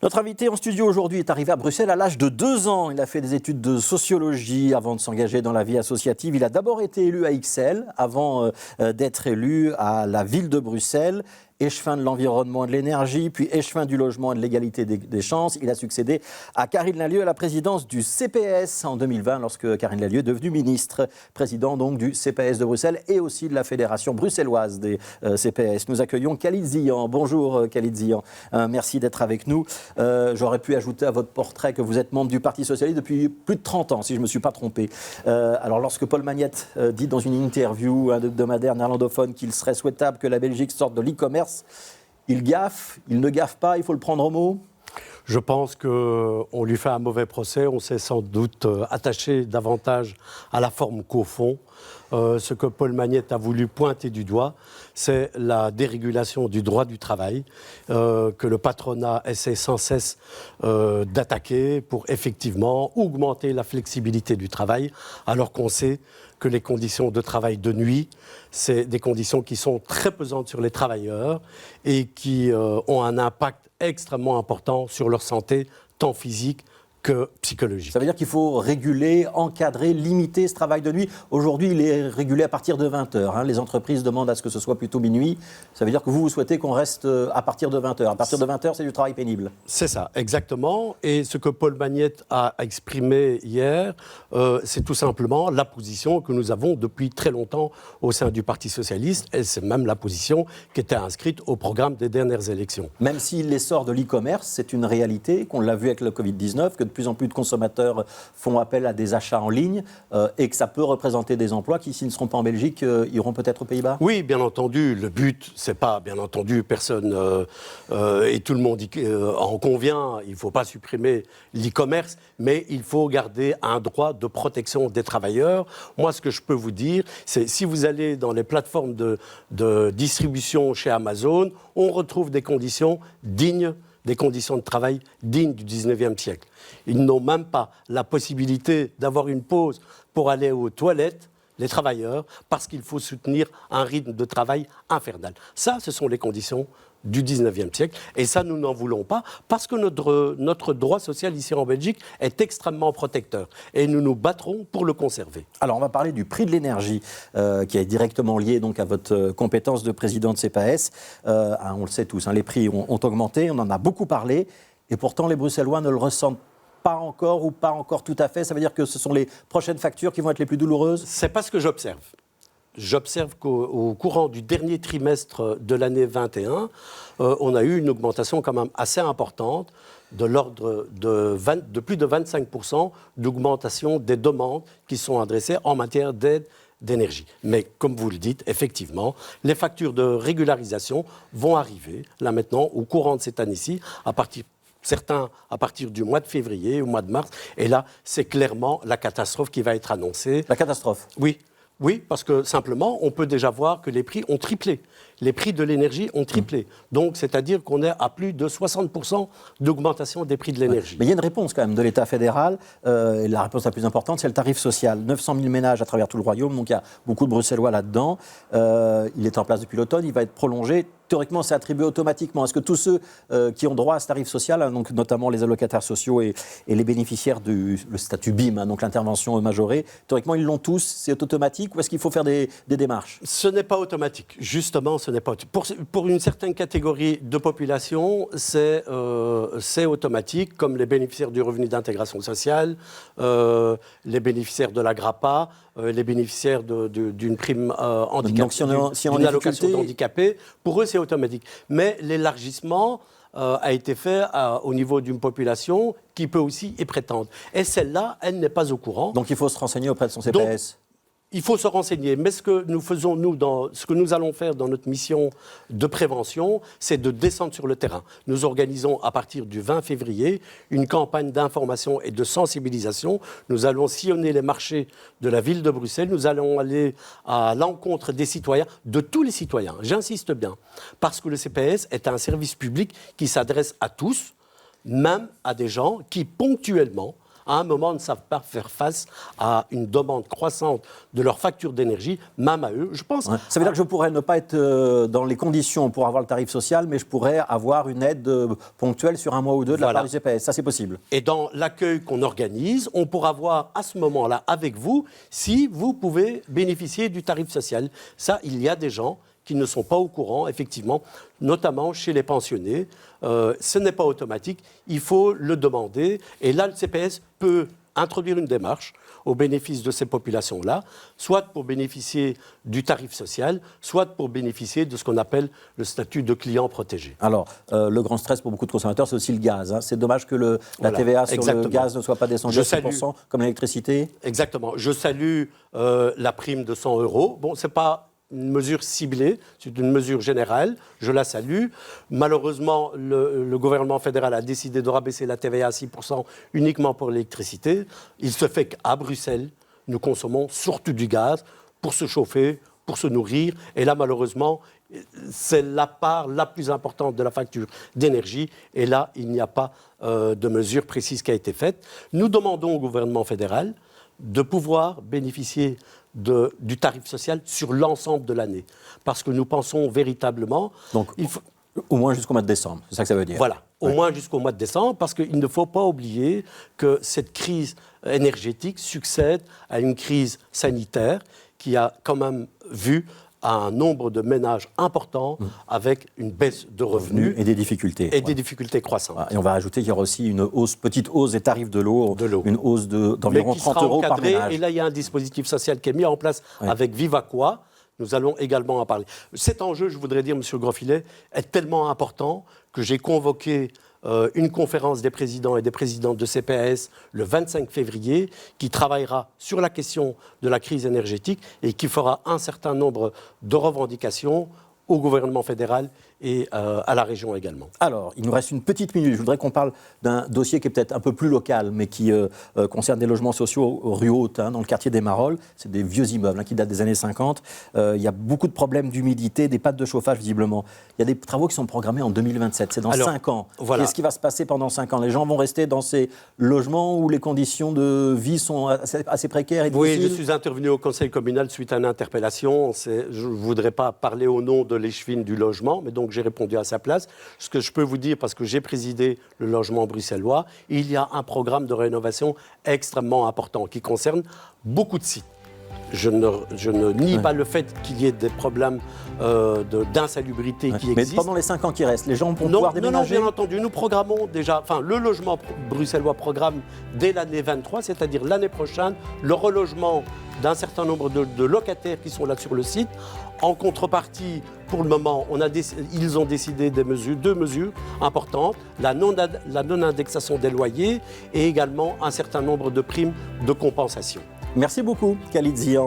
Notre invité en studio aujourd'hui est arrivé à Bruxelles à l'âge de 2 ans. Il a fait des études de sociologie avant de s'engager dans la vie associative. Il a d'abord été élu à XL avant d'être élu à la ville de Bruxelles. Échevin de l'environnement et de l'énergie, puis échevin du logement et de l'égalité des chances. Il a succédé à Karine Lallieu à la présidence du CPS en 2020, lorsque Karine Lallieu est devenue ministre, président donc du CPS de Bruxelles et aussi de la Fédération bruxelloise des CPS. Nous accueillons Khalid Zian. Bonjour Khalid Zian, merci d'être avec nous. J'aurais pu ajouter à votre portrait que vous êtes membre du Parti Socialiste depuis plus de 30 ans, si je ne me suis pas trompé. Alors lorsque Paul Magnette dit dans une interview hebdomadaire néerlandophone qu'il serait souhaitable que la Belgique sorte de l'e-commerce, il gaffe, il ne gaffe pas, il faut le prendre au mot? Je pense qu'on lui fait un mauvais procès. On s'est sans doute attaché davantage à la forme qu'au fond. Ce que Paul Magnette a voulu pointer du doigt, c'est la dérégulation du droit du travail que le patronat essaie sans cesse d'attaquer pour effectivement augmenter la flexibilité du travail, alors qu'on sait que les conditions de travail de nuit, c'est des conditions qui sont très pesantes sur les travailleurs et qui ont un impact extrêmement important sur leur santé, tant physique que psychologique. Ça veut dire qu'il faut réguler, encadrer, limiter ce travail de nuit. Aujourd'hui, il est régulé à partir de 20h. Les entreprises demandent à ce que ce soit plutôt minuit. Ça veut dire que vous souhaitez qu'on reste à partir de 20h. À partir de 20h, c'est du travail pénible. C'est ça, exactement. Et ce que Paul Magnette a exprimé hier, c'est tout simplement la position que nous avons depuis très longtemps au sein du Parti Socialiste. Et c'est même la position qui était inscrite au programme des dernières élections. Même si l'essor de l'e-commerce, c'est une réalité, qu'on l'a vu avec le Covid-19, que de plus en plus de consommateurs font appel à des achats en ligne et que ça peut représenter des emplois qui, s'ils ne seront pas en Belgique, iront peut-être aux Pays-Bas? Oui, bien entendu. Le but, c'est pas, bien entendu, personne, et tout le monde en convient, il ne faut pas supprimer l'e-commerce, mais il faut garder un droit de protection des travailleurs. Moi, ce que je peux vous dire, c'est si vous allez dans les plateformes de distribution chez Amazon, on retrouve des conditions dignes, des conditions de travail dignes du 19e siècle. Ils n'ont même pas la possibilité d'avoir une pause pour aller aux toilettes, les travailleurs, parce qu'il faut soutenir un rythme de travail infernal. Ça, ce sont les conditions du 19e siècle. Et ça, nous n'en voulons pas, parce que notre droit social ici en Belgique est extrêmement protecteur. Et nous nous battrons pour le conserver. Alors, on va parler du prix de l'énergie, qui est directement lié donc, à votre compétence de président de CPS. On le sait tous, les prix ont augmenté, on en a beaucoup parlé, et pourtant les Bruxellois ne le ressentent pas encore ou pas encore tout à fait. Ça veut dire que ce sont les prochaines factures qui vont être les plus douloureuses? C'est pas ce que j'observe. J'observe qu'au courant du dernier trimestre de l'année 21, on a eu une augmentation quand même assez importante, de l'ordre de plus de 25% d'augmentation des demandes qui sont adressées en matière d'aide d'énergie. Mais comme vous le dites, effectivement, les factures de régularisation vont arriver, là maintenant, au courant de cette année-ci, certains à partir du mois de février, au mois de mars. Et là, c'est clairement la catastrophe qui va être annoncée. La catastrophe? Oui, parce que simplement, on peut déjà voir que les prix ont triplé. Les prix de l'énergie ont triplé. Donc, c'est-à-dire qu'on est à plus de 60% d'augmentation des prix de l'énergie. Mais il y a une réponse quand même de l'État fédéral. Et la réponse la plus importante, c'est le tarif social. 900 000 ménages à travers tout le royaume, donc il y a beaucoup de Bruxellois là-dedans. Il est en place depuis l'automne, il va être prolongé. Théoriquement, c'est attribué automatiquement. Est-ce que tous ceux qui ont droit à ce tarif social, donc notamment les allocataires sociaux et les bénéficiaires du statut BIM, donc l'intervention majorée, théoriquement, ils l'ont tous, c'est automatique ou est-ce qu'il faut faire des démarches? Ce n'est pas automatique. Justement, ce n'est pas automatique. Pour une certaine catégorie de population, c'est automatique, comme les bénéficiaires du revenu d'intégration sociale, les bénéficiaires de la GRAPA, les bénéficiaires d'une prime handicapée, donc, si on d'une allocation d'handicapé. Pour eux, c'est automatique. Mais l'élargissement a été fait au niveau d'une population qui peut aussi y prétendre. Et celle-là, elle n'est pas au courant. Donc il faut se renseigner auprès de son CPS. Il faut se renseigner, mais ce que nous faisons, ce que nous allons faire dans notre mission de prévention, c'est de descendre sur le terrain. Nous organisons à partir du 20 février une campagne d'information et de sensibilisation. Nous allons sillonner les marchés de la ville de Bruxelles. Nous allons aller à l'encontre des citoyens, de tous les citoyens. J'insiste bien, parce que le CPS est un service public qui s'adresse à tous, même à des gens qui ponctuellement à un moment, ne savent pas faire face à une demande croissante de leur facture d'énergie, même à eux. Je pense. Ouais. Ça veut dire que je pourrais ne pas être dans les conditions pour avoir le tarif social, mais je pourrais avoir une aide ponctuelle sur un mois ou deux de la part du CPS. Ça, c'est possible. Et dans l'accueil qu'on organise, on pourra voir à ce moment-là avec vous si vous pouvez bénéficier du tarif social. Ça, il y a des gens qui ne sont pas au courant, effectivement, notamment chez les pensionnés. Ce n'est pas automatique, il faut le demander. Et là, le CPS peut introduire une démarche au bénéfice de ces populations-là, soit pour bénéficier du tarif social, soit pour bénéficier de ce qu'on appelle le statut de client protégé. Alors, le grand stress pour beaucoup de consommateurs, c'est aussi le gaz. Hein. C'est dommage que la TVA sur le gaz ne soit pas descendue à 6%, comme l'électricité. Exactement. Je salue la prime de 100 €. Bon, ce n'est pas une mesure ciblée, c'est une mesure générale, je la salue. Malheureusement, le gouvernement fédéral a décidé de rabaisser la TVA à 6% uniquement pour l'électricité. Il se fait qu'à Bruxelles, nous consommons surtout du gaz pour se chauffer, pour se nourrir. Et là, malheureusement, c'est la part la plus importante de la facture d'énergie. Et là, il n'y a pas de mesure précise qui a été faite. Nous demandons au gouvernement fédéral de pouvoir bénéficier du tarif social sur l'ensemble de l'année. Parce que nous pensons véritablement... Donc, au moins jusqu'au mois de décembre, c'est ça que ça veut dire. Voilà, au moins jusqu'au mois de décembre, parce qu'il ne faut pas oublier que cette crise énergétique succède à une crise sanitaire qui a quand même vu un nombre de ménages importants avec une baisse de revenus et des difficultés. Et des difficultés croissantes. Et on va ajouter qu'il y aura aussi une petite hausse des tarifs de l'eau, une hausse d'environ 30 € par ménage. Et là, il y a un dispositif social qui est mis en place avec Vivaqua. Nous allons également en parler. Cet enjeu, je voudrais dire, M. Grosfilet, est tellement important que j'ai convoqué une conférence des présidents et des présidentes de CPAS le 25 février qui travaillera sur la question de la crise énergétique et qui fera un certain nombre de revendications au gouvernement fédéral et à la région également. Alors, il nous reste une petite minute. Je voudrais qu'on parle d'un dossier qui est peut-être un peu plus local, mais qui concerne des logements sociaux rue Haute, dans le quartier des Marolles. C'est des vieux immeubles qui datent des années 50. Il y a beaucoup de problèmes d'humidité, des pannes de chauffage visiblement. Il y a des travaux qui sont programmés en 2027. C'est dans 5 ans. Voilà. Qu'est-ce qui va se passer pendant 5 ans? Les gens vont rester dans ces logements où les conditions de vie sont assez précaires et difficiles? Oui, je suis intervenu au conseil communal suite à une interpellation. Je ne voudrais pas parler au nom de l'échevine du logement, mais donc j'ai répondu à sa place. Ce que je peux vous dire, parce que j'ai présidé le logement bruxellois, il y a un programme de rénovation extrêmement important qui concerne beaucoup de sites. Je ne nie pas le fait qu'il y ait des problèmes d'insalubrité qui existent. Mais pendant les 5 ans qui restent, les gens vont pouvoir déménager? Non, bien entendu. Nous programmons déjà, le logement bruxellois programme dès l'année 23, c'est-à-dire l'année prochaine, le relogement d'un certain nombre de locataires qui sont là sur le site. En contrepartie, pour le moment, ils ont décidé deux mesures importantes, la non-indexation des loyers et également un certain nombre de primes de compensation. Merci beaucoup, Khalid Zian.